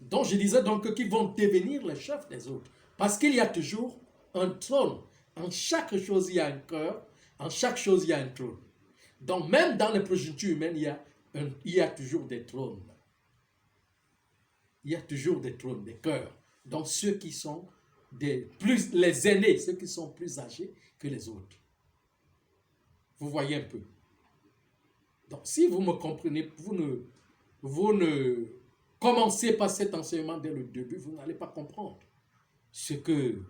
Donc je disais donc qu'ils vont devenir les chefs des autres. Parce qu'il y a toujours un trône. En chaque chose, il y a un cœur. En chaque chose, il y a un trône. Donc même dans les progénitures humaines, il y a toujours des trônes. Il y a toujours des trônes, des cœurs. Donc ceux qui sont les aînés, ceux qui sont plus âgés que les autres. Vous voyez un peu. Donc si vous me comprenez, vous ne commencez pas cet enseignement dès le début, vous n'allez pas comprendre ce que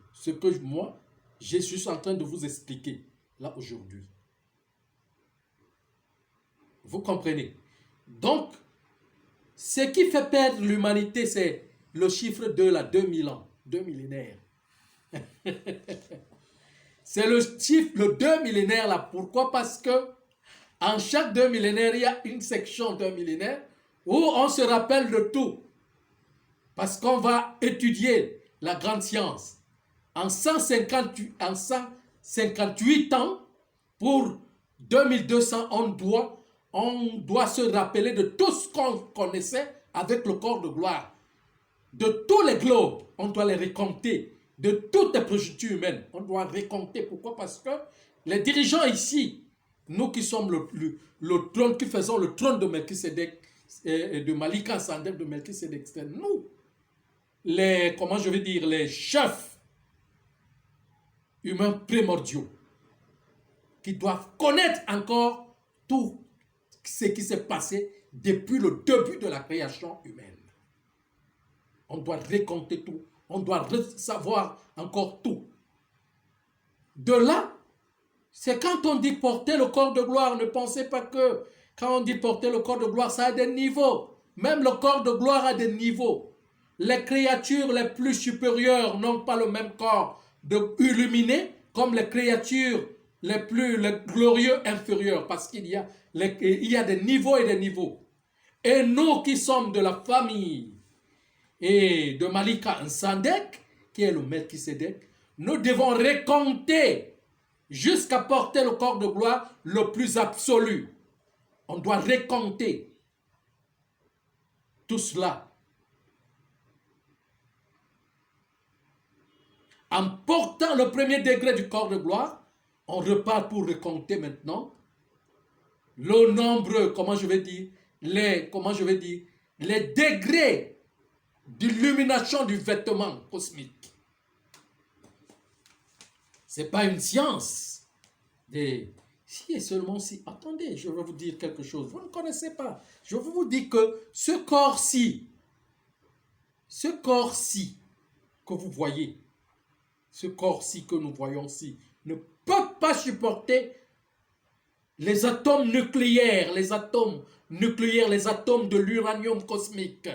moi, je suis en train de vous expliquer là aujourd'hui. Vous comprenez? Donc, ce qui fait perdre l'humanité, c'est le chiffre 2, là, 2000 ans, 2 millénaires. C'est le chiffre, le 2 millénaires, là. Pourquoi? Parce que en chaque 2 millénaires, il y a une section d'un millénaire où on se rappelle de tout. Parce qu'on va étudier la grande science. En 158 ans, pour 2200, on doit se rappeler de tout ce qu'on connaissait avec le corps de gloire. De tous les globes, on doit les récompter. De toutes les progénitures humaines, on doit récompter. Pourquoi? Parce que les dirigeants ici, nous qui sommes le trône, qui faisons le trône de Melchisédek, et de Malika Sandek de Melchisédek, c'est nous, les chefs humains primordiaux, qui doivent connaître encore tout ce qui s'est passé depuis le début de la création humaine. On doit récompter tout. On doit savoir encore tout. De là, c'est quand on dit porter le corps de gloire, ne pensez pas que quand on dit porter le corps de gloire, ça a des niveaux. Même le corps de gloire a des niveaux. Les créatures les plus supérieures n'ont pas le même corps illuminé comme les créatures les glorieux inférieurs, parce qu'il y a des niveaux et des niveaux. Et nous qui sommes de la famille et de Malika Sandek, qui est le Melchisédek, nous devons récompter jusqu'à porter le corps de gloire le plus absolu. On doit récompter tout cela. En portant le premier degré du corps de gloire, on repart pour récompter maintenant le nombre, les degrés d'illumination du vêtement cosmique. Ce n'est pas une science. Si et seulement si. Attendez, je vais vous dire quelque chose. Vous ne connaissez pas. Je vais vous dire que ce corps-ci que vous voyez, ce corps-ci que nous voyons-ci, ne peut pas supporter les atomes nucléaires, les atomes de l'uranium cosmique.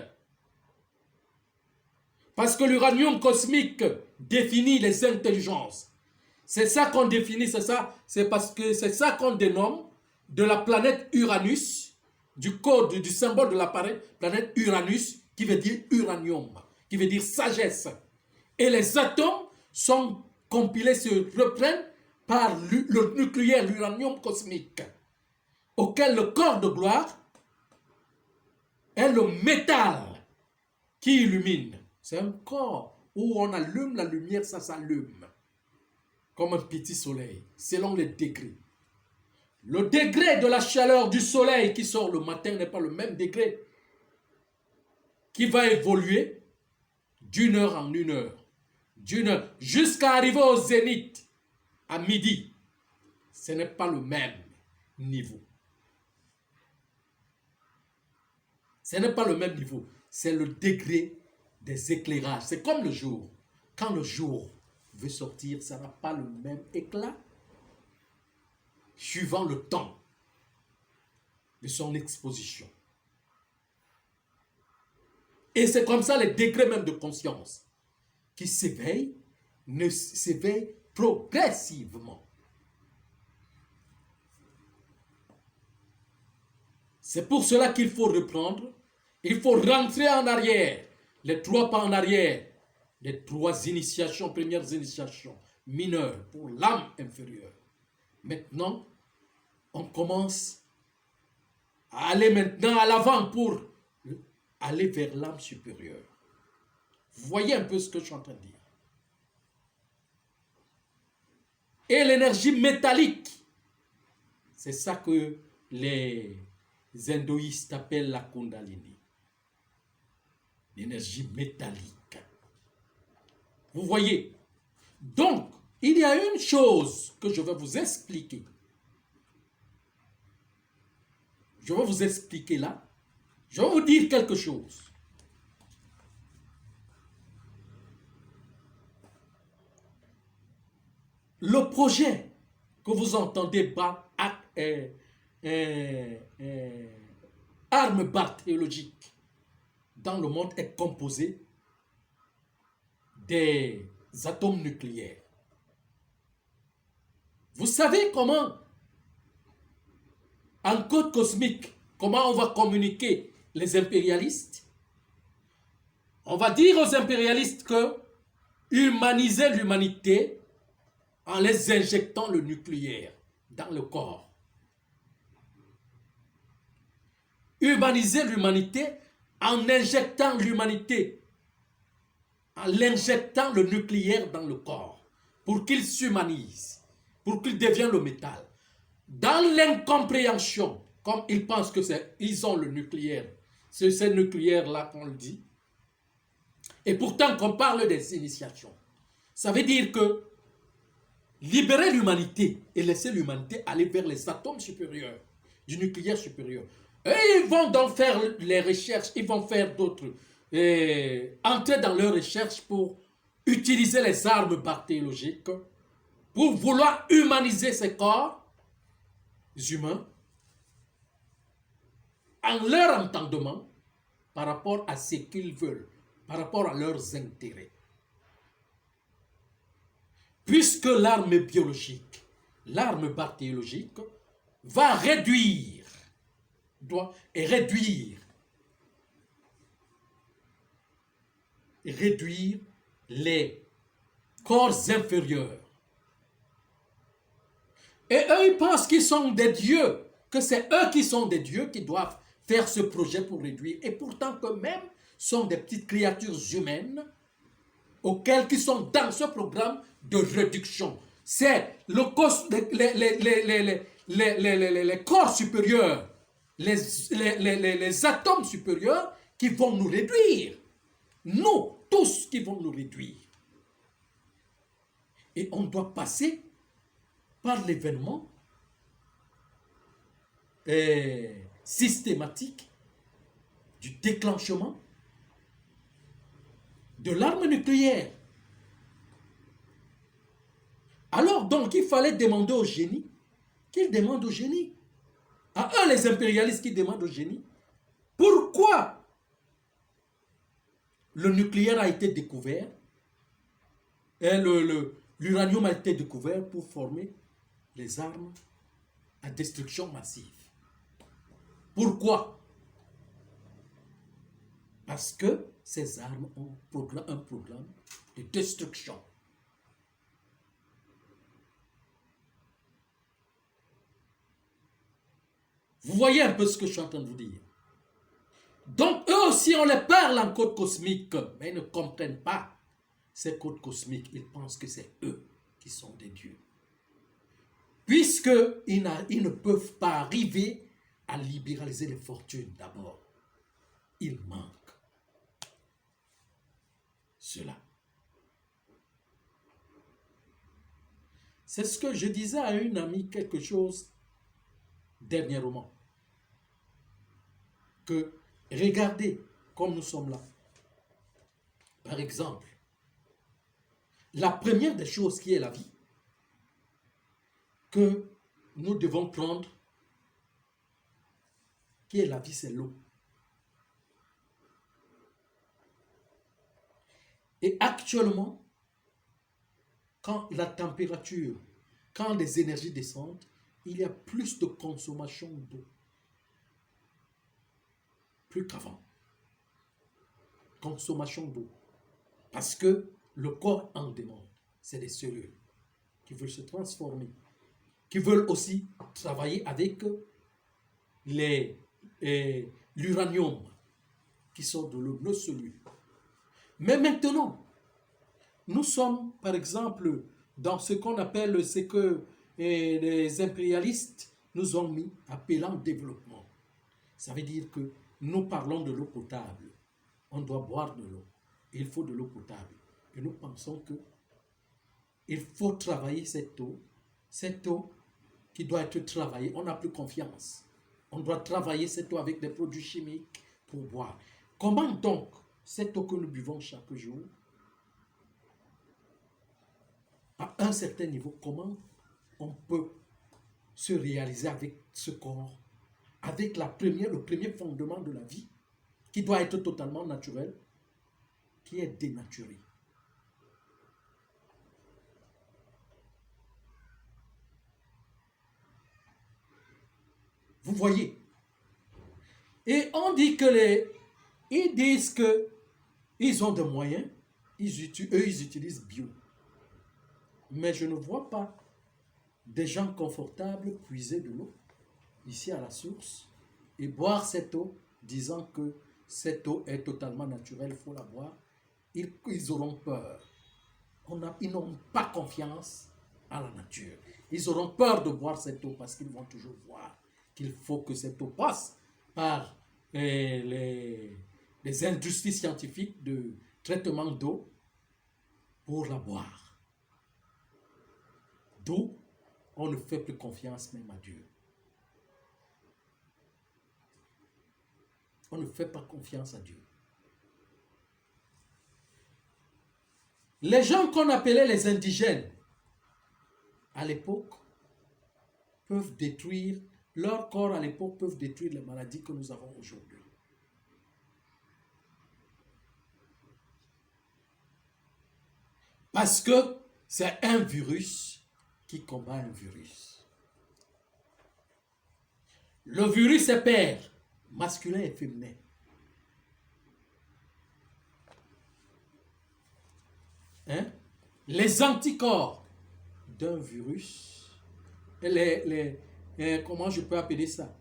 Parce que l'uranium cosmique définit les intelligences. C'est ça qu'on définit, c'est parce que c'est ça qu'on dénomme de la planète Uranus, du code, du symbole de la planète Uranus, qui veut dire uranium, qui veut dire sagesse. Et les atomes sont compilés, se reprennent par le nucléaire, l'uranium cosmique, auquel le corps de gloire est le métal qui illumine. C'est un corps où on allume la lumière, ça s'allume comme un petit soleil, selon les degrés. Le degré de la chaleur du soleil qui sort le matin n'est pas le même degré, qui va évoluer d'une heure en une heure, jusqu'à arriver au zénith, à midi. Ce n'est pas le même niveau. Ce n'est pas le même niveau. C'est le degré des éclairages. C'est comme le jour. Quand le jour veut sortir, ça n'a pas le même éclat suivant le temps de son exposition. Et c'est comme ça les degrés même de conscience qui s'éveillent progressivement. C'est pour cela qu'il faut reprendre, il faut rentrer en arrière, les 3 pas en arrière, les 3 initiations, premières initiations mineures pour l'âme inférieure. Maintenant, on commence à aller maintenant à l'avant pour aller vers l'âme supérieure. Vous voyez un peu ce que je suis en train de dire. Et l'énergie métallique, c'est ça que les hindouistes appellent la Kundalini. L'énergie métallique. Vous voyez? Donc, il y a une chose que je vais vous expliquer. Je vais vous expliquer là. Je vais vous dire quelque chose. Le projet que vous entendez armes bactériologiques dans le monde est composé des atomes nucléaires. Vous savez comment, en code cosmique, comment on va communiquer les impérialistes? On va dire aux impérialistes que humaniser l'humanité en les injectant le nucléaire dans le corps. Humaniser l'humanité en injectant l'humanité, en l'injectant le nucléaire dans le corps, pour qu'il s'humanise, pour qu'il devienne le métal. Dans l'incompréhension, comme ils pensent que ils ont le nucléaire, c'est ce nucléaire-là qu'on le dit, et pourtant qu'on parle des initiations. Ça veut dire que libérer l'humanité et laisser l'humanité aller vers les atomes supérieurs, du nucléaire supérieur. Et ils vont donc faire les recherches, ils vont faire d'autres, entrer dans leurs recherches pour utiliser les armes bactériologiques, pour vouloir humaniser ces corps humains, en leur entendement, par rapport à ce qu'ils veulent, par rapport à leurs intérêts. Puisque l'arme biologique, l'arme bactériologique, va réduire les corps inférieurs. Et eux, ils pensent qu'ils sont des dieux, que c'est eux qui sont des dieux qui doivent faire ce projet pour réduire. Et pourtant, qu'eux-mêmes sont des petites créatures humaines auxquelles qui sont dans ce programme de réduction. C'est les corps supérieurs, les atomes supérieurs qui vont nous réduire. Nous, tous, qui vont nous réduire. Et on doit passer par l'événement systématique du déclenchement de l'arme nucléaire. Alors donc il fallait demander au génie, qu'ils demandent au génie, à eux les impérialistes qui demandent au génie, pourquoi le nucléaire a été découvert et l'uranium a été découvert pour former les armes à destruction massive. Pourquoi? Parce que ces armes ont un programme de destruction. Vous voyez un peu ce que je suis en train de vous dire. Donc eux aussi, on les parle en code cosmique, mais ils ne comprennent pas ces codes cosmiques. Ils pensent que c'est eux qui sont des dieux. Puisqu'ils ne peuvent pas arriver à libéraliser les fortunes d'abord. Il manque cela. C'est ce que je disais à une amie quelque chose dernièrement. Que regardez comme nous sommes là. Par exemple, la première des choses qui est la vie, que nous devons prendre, qui est la vie, c'est l'eau. Et actuellement, quand la température, quand les énergies descendent, il y a plus de consommation d'eau. Plus qu'avant. Consommation d'eau. Parce que le corps en demande. C'est des cellules qui veulent se transformer, qui veulent aussi travailler avec l'uranium qui sort de nos cellules. Mais maintenant, nous sommes, par exemple, dans ce qu'on appelle, ce que les impérialistes nous ont mis, appelant développement. Ça veut dire que nous parlons de l'eau potable. On doit boire de l'eau. Il faut de l'eau potable. Et nous pensons que il faut travailler cette eau qui doit être travaillée. On n'a plus confiance. On doit travailler cette eau avec des produits chimiques pour boire. Comment donc cette eau que nous buvons chaque jour, à un certain niveau, comment on peut se réaliser avec ce corps, avec le premier fondement de la vie, qui doit être totalement naturel, qui est dénaturé. Vous voyez? Et on dit que ils disent que ils ont des moyens, ils utilisent bio. Mais je ne vois pas des gens confortables puiser de l'eau ici à la source et boire cette eau, disant que cette eau est totalement naturelle, il faut la boire. Ils auront peur. Ils n'ont pas confiance à la nature. Ils auront peur de boire cette eau parce qu'ils vont toujours voir qu'il faut que cette eau passe par les industries scientifiques de traitement d'eau pour la boire. D'où on ne fait plus confiance même à Dieu. On ne fait pas confiance à Dieu. Les gens qu'on appelait les indigènes, à l'époque, peuvent détruire, leur corps à l'époque peuvent détruire les maladies que nous avons aujourd'hui. Parce que c'est un virus qui combat un virus. Le virus est père, masculin et féminin. Hein? Les anticorps d'un virus, comment je peux appeler ça?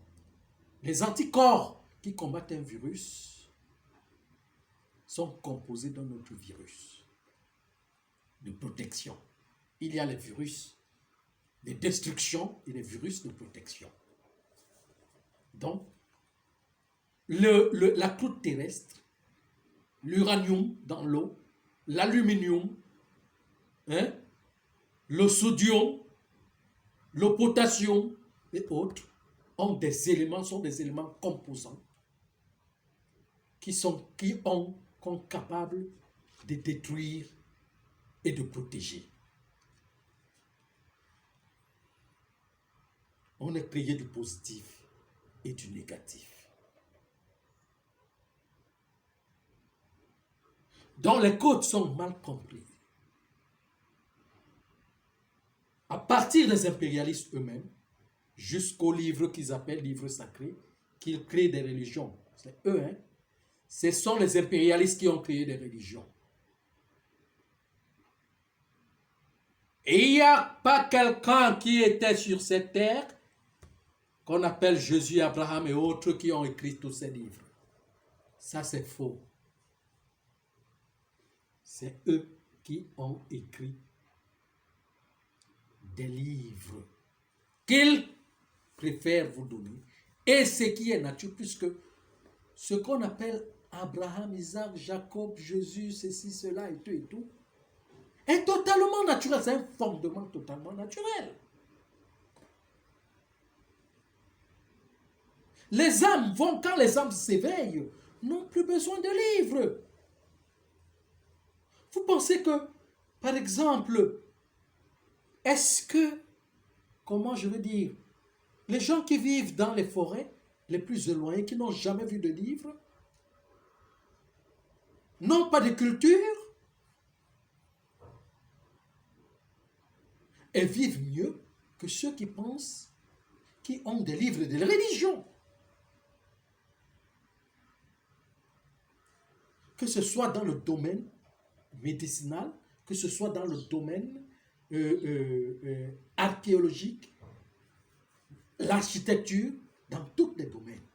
Les anticorps qui combattent un virus sont composés d'un autre virus de protection. Il y a les virus de destruction et les virus de protection. Donc, la croûte terrestre, l'uranium dans l'eau, l'aluminium, hein, le sodium, le potassium et autres sont des éléments composants qui sont capables de détruire et de protéger. On est créé du positif et du négatif. Donc les codes sont mal compris. À partir des impérialistes eux-mêmes, jusqu'au livre qu'ils appellent livre sacré, qu'ils créent des religions. C'est eux, hein? Ce sont les impérialistes qui ont créé des religions. Et il n'y a pas quelqu'un qui était sur cette terre qu'on appelle Jésus, Abraham et autres qui ont écrit tous ces livres. Ça, c'est faux. C'est eux qui ont écrit des livres qu'ils préfèrent vous donner. Et ce qui est nature, puisque ce qu'on appelle Abraham, Isaac, Jacob, Jésus, ceci, cela et tout, est totalement naturel. C'est un fondement totalement naturel. Les âmes quand les âmes s'éveillent, n'ont plus besoin de livres. Vous pensez que, par exemple, est-ce que, comment je veux dire, les gens qui vivent dans les forêts les plus éloignées, qui n'ont jamais vu de livres, n'ont pas de culture, et vivent mieux que ceux qui pensent, qui ont des livres de religion. Que ce soit dans le domaine médicinal, que ce soit dans le domaine archéologique, l'architecture, dans tous les domaines.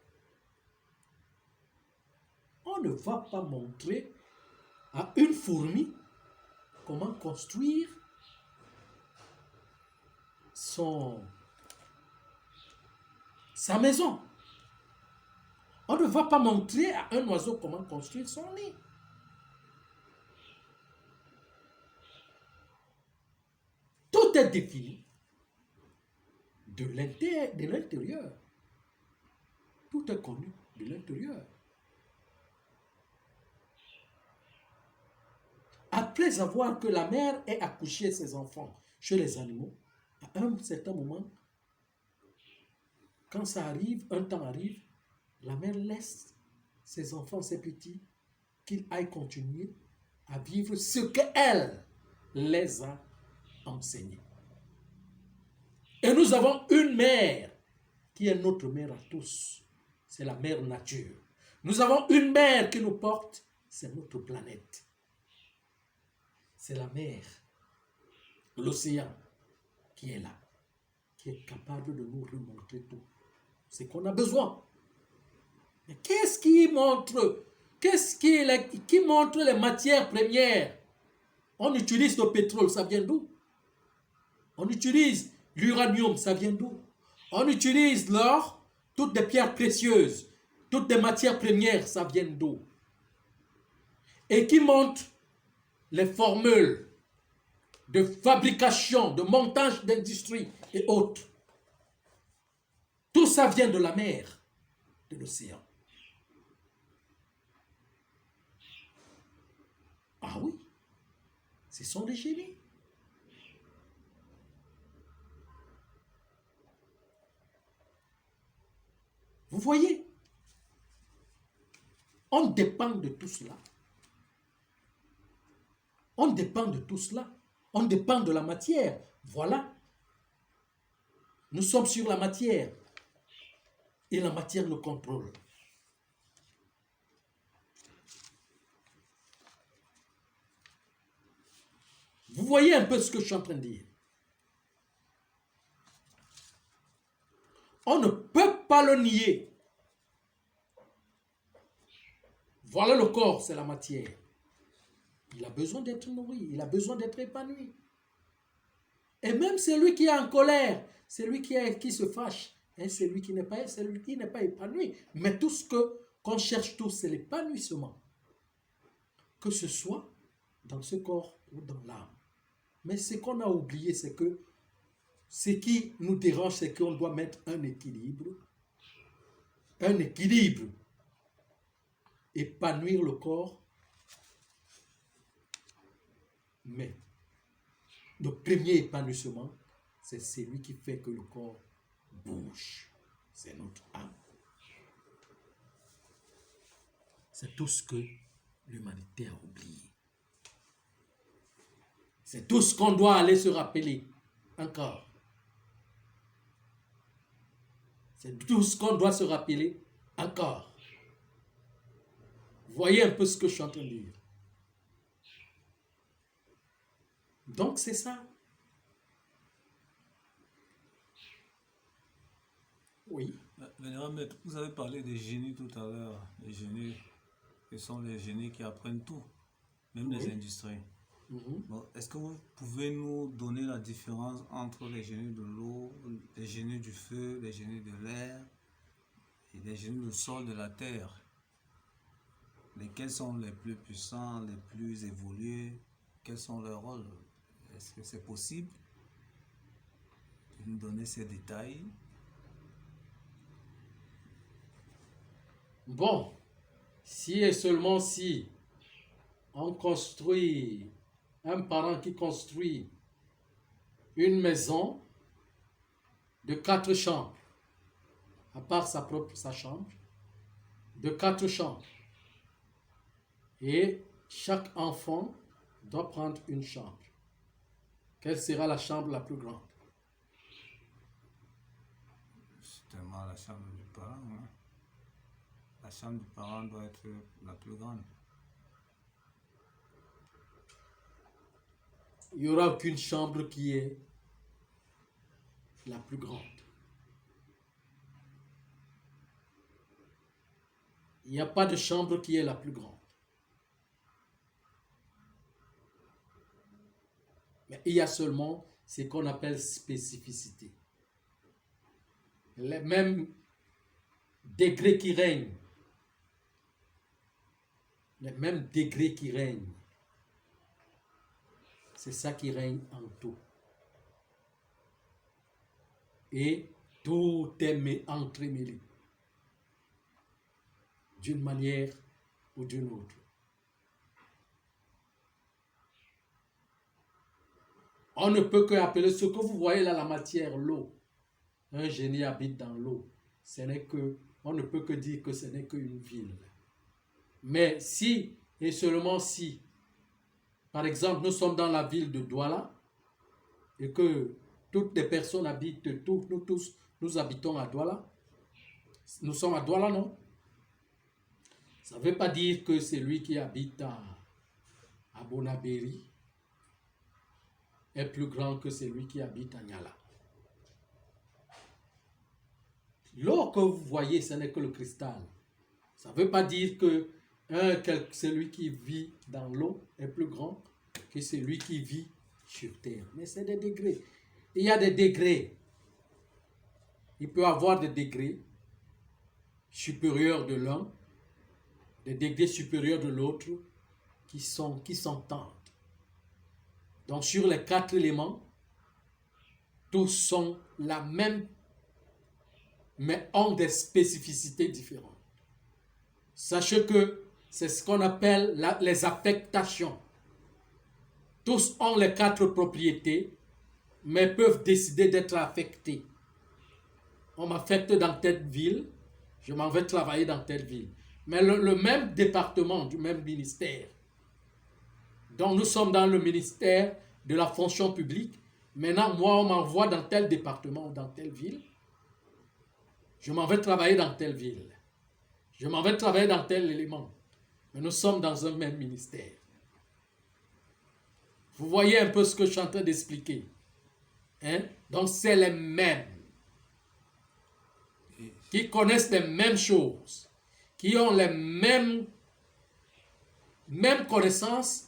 On ne va pas montrer à une fourmi comment construire sa maison. On ne va pas montrer à un oiseau comment construire son nid. Tout est défini de l'intérieur. Tout est connu de l'intérieur. Après avoir que la mère ait accouché ses enfants chez les animaux, à un certain moment, quand ça arrive, un temps arrive, la mère laisse ses enfants, ses petits, qu'ils aillent continuer à vivre ce qu'elle les a enseignés. Et nous avons une mère qui est notre mère à tous. C'est la mère nature. Nous avons une mère qui nous porte, c'est notre planète. C'est la mer, l'océan qui est là, qui est capable de nous remontrer tout. C'est qu'on a besoin. Mais qu'est-ce qui montre les matières premières? On utilise le pétrole, ça vient d'où? On utilise l'uranium, ça vient d'où? On utilise l'or, toutes des pierres précieuses, toutes des matières premières, ça vient d'où? Et qui montre les formules de fabrication, de montage d'industrie et autres. Tout ça vient de la mer, de l'océan. Ah oui, ce sont des génies. Vous voyez, on dépend de tout cela. On dépend de tout cela. On dépend de la matière. Voilà. Nous sommes sur la matière. Et la matière nous contrôle. Vous voyez un peu ce que je suis en train de dire. On ne peut pas le nier. Voilà le corps, c'est la matière. Il a besoin d'être nourri, il a besoin d'être épanoui. Et même celui qui est en colère, celui qui se fâche, hein, c'est lui qui n'est pas épanoui. Mais tout ce qu'on cherche tous, c'est l'épanouissement. Que ce soit dans ce corps ou dans l'âme. Mais ce qu'on a oublié, c'est que ce qui nous dérange, c'est qu'on doit mettre un équilibre. Un équilibre. Épanouir le corps. Mais le premier épanouissement, c'est celui qui fait que le corps bouge. C'est notre âme. C'est tout ce que l'humanité a oublié. C'est tout ce qu'on doit aller se rappeler encore. C'est tout ce qu'on doit se rappeler encore. Voyez un peu ce que je suis en train de dire. Donc c'est ça. Oui. Vénérable Maître, vous avez parlé des génies tout à l'heure. Les génies, ce sont les génies qui apprennent tout, même les industries. Bon, est-ce que vous pouvez nous donner la différence entre les génies de l'eau, les génies du feu, les génies de l'air et les génies du sol, de la terre? Lesquels sont les plus puissants, les plus évolués? Quels sont leurs rôles? Est-ce que c'est possible de nous donner ces détails? Bon, si et seulement si on construit, un parent qui construit une maison de 4 chambres, à part sa chambre, de 4 chambres, et chaque enfant doit prendre une chambre. Quelle sera la chambre la plus grande? Justement, la chambre du parent. Hein? La chambre du parent doit être la plus grande. Il n'y aura aucune chambre qui est la plus grande. Il n'y a pas de chambre qui est la plus grande. Il y a seulement ce qu'on appelle spécificité. Les mêmes degrés qui règnent. Les mêmes degrés qui règnent. C'est ça qui règne en tout. Et tout est entremêlé. D'une manière ou d'une autre. On ne peut que appeler ce que vous voyez là, la matière, l'eau. Un génie habite dans l'eau. On ne peut que dire que ce n'est qu'une ville. Mais si, et seulement si, par exemple, nous sommes dans la ville de Douala, et que toutes les personnes habitent, nous tous, nous habitons à Douala. Nous sommes à Douala, non? Ça ne veut pas dire que celui qui habite à Bonabéry est plus grand que celui qui habite à Niala. L'eau que vous voyez, ce n'est que le cristal. Ça ne veut pas dire que celui qui vit dans l'eau est plus grand que celui qui vit sur terre. Mais c'est des degrés. Il y a des degrés. Il peut y avoir des degrés supérieurs de l'un, des degrés supérieurs de l'autre qui s'entendent. Donc sur les 4 éléments, tous sont la même, mais ont des spécificités différentes. Sachez que c'est ce qu'on appelle les affectations. Tous ont les 4 propriétés, mais peuvent décider d'être affectés. On m'affecte dans telle ville, je m'en vais travailler dans telle ville. Mais le même département du même ministère. Donc nous sommes dans le ministère de la fonction publique. Maintenant, moi, on m'envoie dans tel département ou dans telle ville. Je m'en vais travailler dans telle ville. Je m'en vais travailler dans tel élément. Mais nous sommes dans un même ministère. Vous voyez un peu ce que je suis en train d'expliquer. Hein? Donc c'est les mêmes. Qui connaissent les mêmes choses. Qui ont les mêmes connaissances,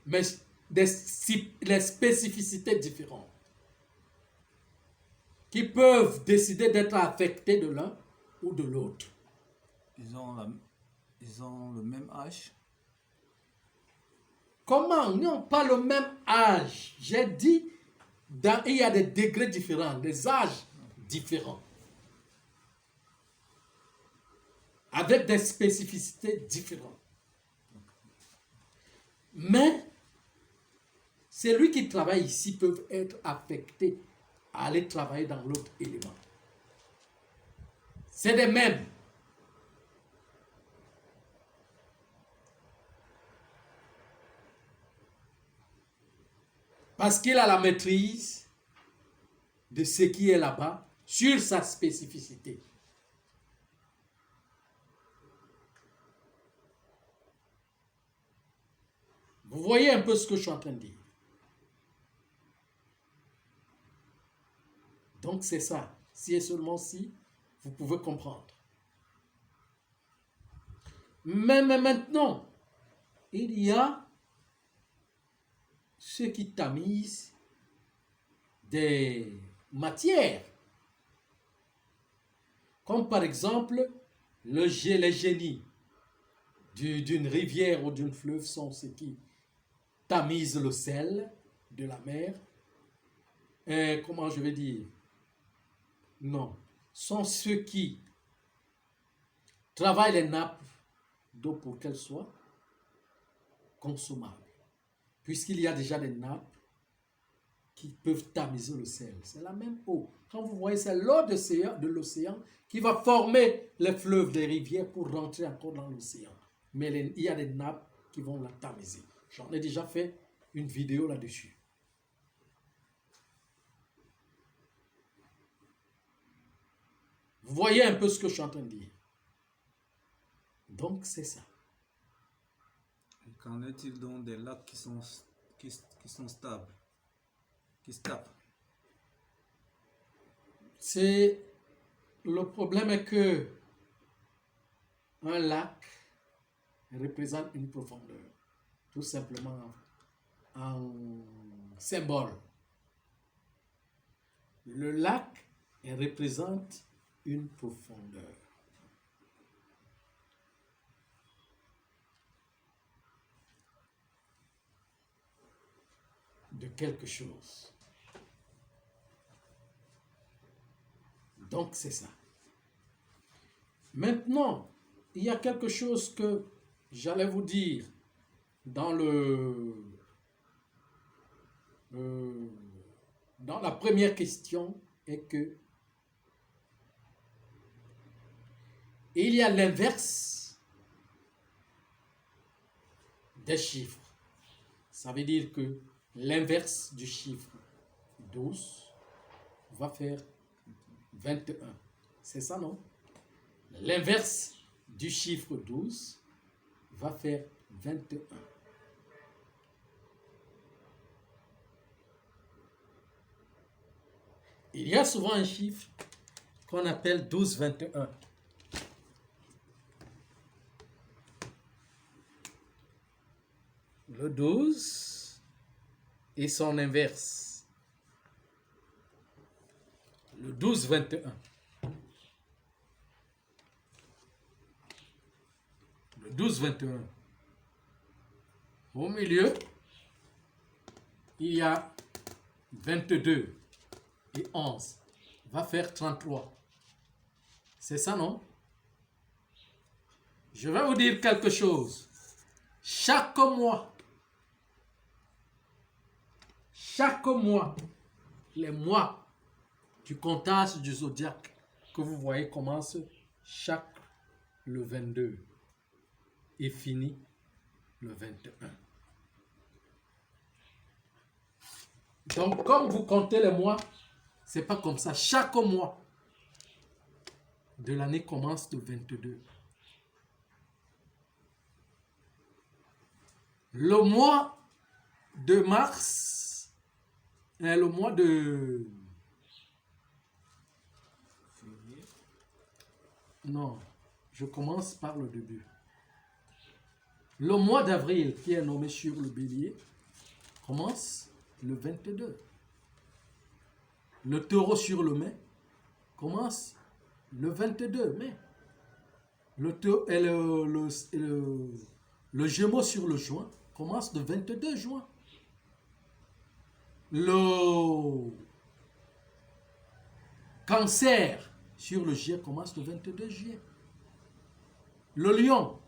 mais les spécificités différentes. Qui peuvent décider d'être affectés de l'un ou de l'autre. Ils ont le même âge. Comment? Ils n'ont pas le même âge. J'ai dit, il y a des degrés différents, des âges différents. Avec des spécificités différentes. Mais, celui qui travaille ici peut être affecté à aller travailler dans l'autre élément. C'est les mêmes. Parce qu'il a la maîtrise de ce qui est là-bas sur sa spécificité. Vous voyez un peu ce que je suis en train de dire. Donc c'est ça. Si et seulement si, vous pouvez comprendre. Mais maintenant, il y a ceux qui tamisent des matières. Comme par exemple, les génies d'une rivière ou d'une fleuve sont ceux qui tamisent le sel de la mer. Comment je vais dire? Non. Sont ceux qui travaillent les nappes d'eau pour qu'elles soient consommables. Puisqu'il y a déjà des nappes qui peuvent tamiser le sel. C'est la même eau. Quand vous voyez, c'est l'eau de l'océan qui va former les fleuves, les rivières pour rentrer encore dans l'océan. Mais il y a des nappes qui vont la tamiser. J'en ai déjà fait une vidéo là-dessus. Vous voyez un peu ce que je suis en train de dire. Donc, c'est ça. Qu'en est-il donc des lacs qui sont stables, qui se tapent? Le problème est que un lac représente une profondeur, tout simplement en symbole. Le lac représente une profondeur. De quelque chose. Donc c'est ça. Maintenant, il y a quelque chose que j'allais vous dire dans dans la première question est que il y a l'inverse des chiffres. Ça veut dire que l'inverse du chiffre 12 va faire 21. C'est ça, non? L'inverse du chiffre 12 va faire 21. Il y a souvent un chiffre qu'on appelle 12-21. Le 12 et son inverse. Le 12-21. Le 12-21. Au milieu, il y a 22 et 11. Va faire 33. C'est ça, non? Je vais vous dire quelque chose. Chaque mois, les mois du comptage du zodiaque que vous voyez commence chaque le 22 et finit le 21. Donc, comme vous comptez les mois, c'est pas comme ça. Chaque mois de l'année commence le 22. Le mois de mars est le mois de... Non, je commence par le début. Le mois d'avril, qui est nommé sur le bélier, commence le 22. Le taureau sur le mai commence le 22 mai. Le gémeau sur le juin commence le 22 juin. Le cancer sur le juillet commence le 22 juillet. Le lion,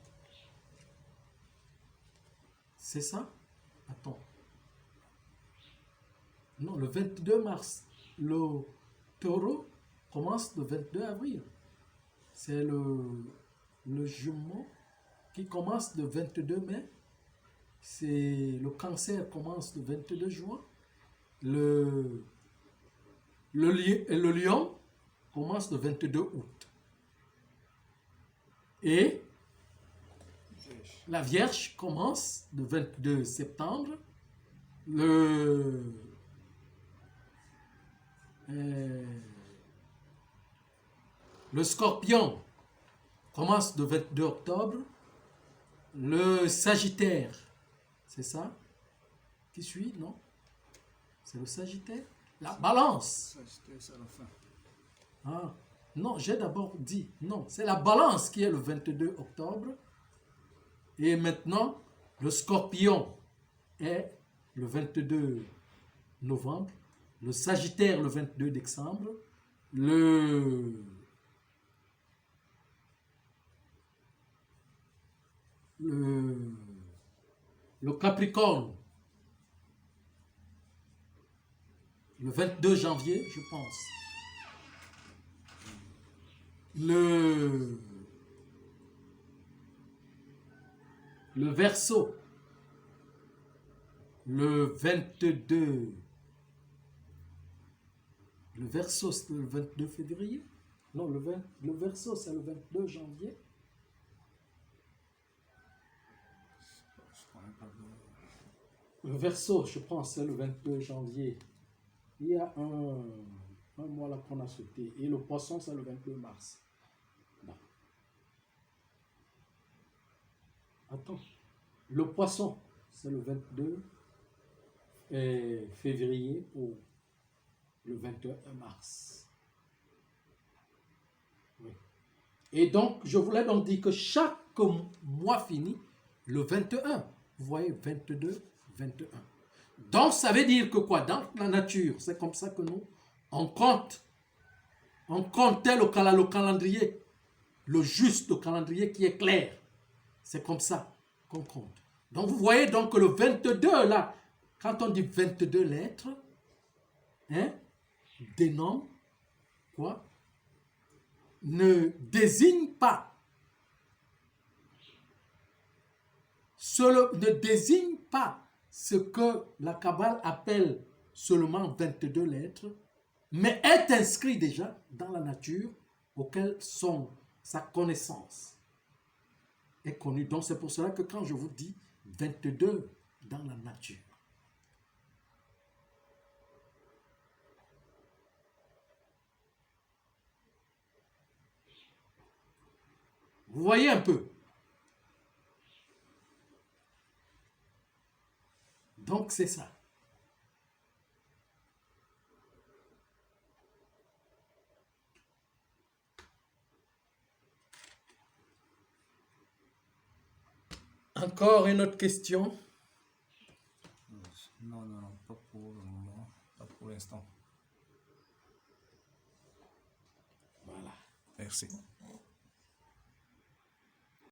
c'est ça? Attends. Non, le 22 mars. Le taureau commence le 22 avril. C'est le jumeau qui commence le 22 mai. C'est le cancer commence le 22 juin. Le lion commence le 22 août. Et la Vierge commence le 22 septembre. Le Scorpion commence le 22 octobre. Le Sagittaire, c'est ça? Qui suit, non? C'est le Sagittaire. La Balance. Sagittaire, c'est à la fin. Ah, non, j'ai d'abord dit, non, c'est la Balance qui est le 22 octobre. Et maintenant, le Scorpion est le 22 novembre. Le Sagittaire, le 22 décembre. Le Capricorne, le 22 janvier, je pense. Le Verseau, le 22. Le Verseau, c'est le 22 février. Non, le Verseau, c'est le 22 janvier. Le Verseau, je pense, c'est le 22 janvier. Il y a un mois là qu'on a sauté. Et le Poisson, c'est le 22 mars. Non. Attends. Le Poisson, c'est le 22 février pour le 21 mars. Oui. Et donc, je voulais donc dire que chaque mois finit le 21. Vous voyez, 22, 21. Donc, ça veut dire que quoi? Dans la nature, c'est comme ça que nous, on compte. On comptait le calendrier, le juste calendrier qui est clair. C'est comme ça qu'on compte. Donc, vous voyez donc que le 22, là, quand on dit 22 lettres, hein, dénomme quoi? Ne désigne pas, ne désigne pas ce que la Kabbale appelle seulement 22 lettres, mais est inscrit déjà dans la nature auquel sa connaissance est connue. Donc c'est pour cela que quand je vous dis 22 dans la nature, vous voyez un peu. Donc c'est ça. Encore une autre question? Non, pas pour le moment, pas pour l'instant. Voilà. Merci.